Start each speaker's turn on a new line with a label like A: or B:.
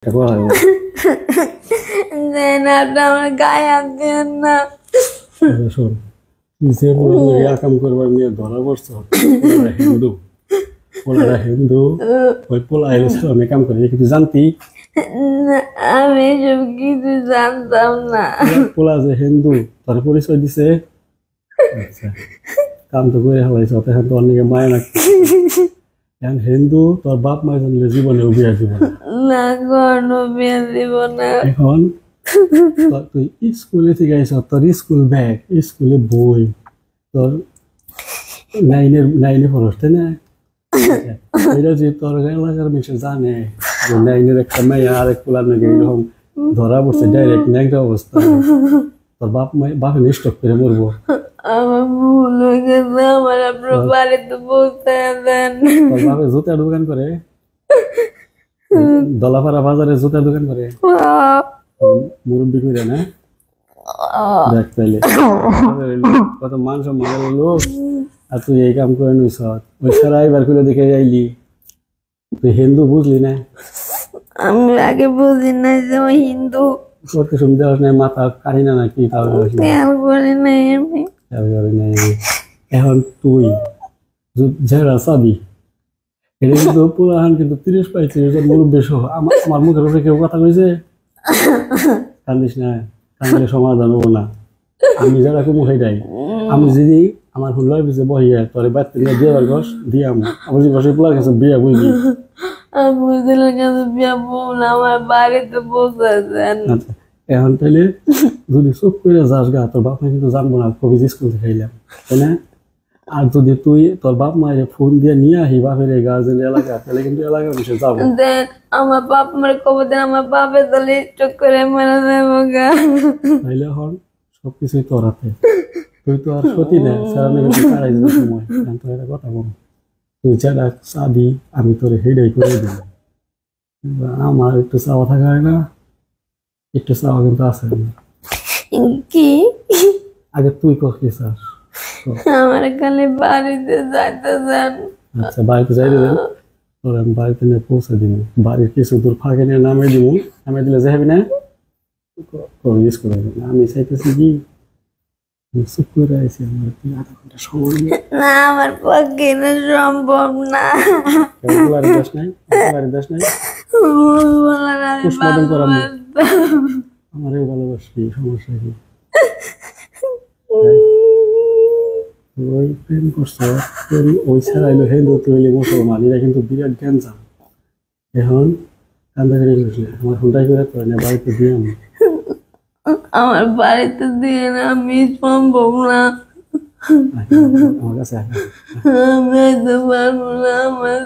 A: আমার গায়ে হাত দিয়েন না।
B: শোন, কাম করবার নিয়ে ধরা পড়ছো। হিন্দু পোলারা হিন্দু, ওই পোলা আমি কাম করে কিন্তু জানতি
A: আমি এসব কিছু জানতাম না।
B: পোলা যে হিন্দু তার পরিচয় দিছে। আচ্ছা, কাম তো করে হলাইছ, এখন তো অনেকে মায় না। এখন হিন্দু তোর বাপ মা জানলে জীবনে বিয়া দিব
A: না, কোনো বিয়া দিব না।
B: এখন তুই স্কুলে থেকে আইস, তোর স্কুল ব্যাগ, স্কুলে বই, তোর নাইনে পড়স, তাই না? এটা যে তোর এলাকার মানুষ জানে যে নাইনের একটা মেয়ে আর এক পোলার নাকি এরকম ধরা পড়ছে, ডাইরেক্ট ন্যাংটা অবস্থা, তোর বাপে স্টক করে মরবো।
A: আমার ভুল হয়ে গেছে, আমার আপনার বাড়িতে বলতে দেন।
B: তোর বাপে জুতার দোকান করে, দলাপাড়া বাজারে জুতার দোকান করে, মুরব্বি করে না? দেখ তাইলে কত মান সম্মান লোক, আর তুই এই কাম করে নিস। ওই সারা এবার করে দেখে যাইলি, তুই হিন্দু বুঝলি না?
A: আমি আগে বুঝি না যে ওই হিন্দু।
B: করতে শুনতে পারছ না, মাথা কানি না নাকি?
A: খেয়াল করি নাই আমি।
B: এখন তুই যারা চাবি, এটা কিন্তু পুরাহান কিন্তু 30-35 জন মুরব্বী সহ আমার মুখের উপরে কেউ কথা কইছে? কান্দিস না, কান্দলে সমাধান হবো না। আমি যারা কোনো সেটাই, আমি যদি আমার হুল্লার পিছিয়ে বহিয়া তোর বাড়িতে বিয়ার ঘর দিয়ে আমার যে ঘরে পোলার কাছে বিয়া বুঝলি,
A: আমি বুঝলাম কাছে বিয়া বল আমার বাড়িতে বসেছেন।
B: আচ্ছা, এখন তাইলে যদি চুপ করে যাস গা, তোর বাপ মা কিন্তু জানবো না কবি স্কুল থেকে খাইলাম, তাই না? আর যদি তুই তোর বাপ মায়ের ফোন দিয়ে নিয়ে আহি বাপের এই গার্জেন এলাকা, তাহলে কিন্তু এলাকার বিষয়ে যাবো।
A: আমার বাপ মার খবর দেন, আমার বাপের তাহলে চোখ করে মারা যাবো গা।
B: তাইলে এখন সবকিছুই তোর হাতে, তুই তো আর সতী না ছাড়াই যেতে সময়। তো একটা কথা বল, তুই যারা চাবি আমি তোর হেডাই করে দিব। আমার একটু চাওয়া থাকা হয় না, একটু চাওয়া কিন্তু আছে।
A: কি
B: আগে তুই কি চাস?
A: আমার খালি বাড়িতে যাইতে চান।
B: আচ্ছা, বাড়িতে যাই দেবেন, তোর আমি বাড়িতে নিয়ে পৌঁছে দিব। বাড়ির কিছু দূর ফাঁকে নিয়ে নামে দিব, নামে দিলে যাবি না, করে আমি চাইতেছি কি চুপ করে আছি, আমার 0.5 ঘন্টা সময়
A: না, আমার পক্ষে সম্ভব না।
B: আমারও ভালোবাসি, সমস্যা কি? ওই প্রেম করছো, ওই ছাড়াইলো হিন্দু, তৈলি মুসলমান, এরা কিন্তু বিরাট গ্যাঞ্জাম। এখন কান্দাকারি করলে আমার ফোনটাই করে করে না, বাড়িতে দিয়ে
A: আমার বাড়িতে দিয়ে না, আমি সম্ভব না।
B: আমার কাছে
A: আমি পারবো না, আমার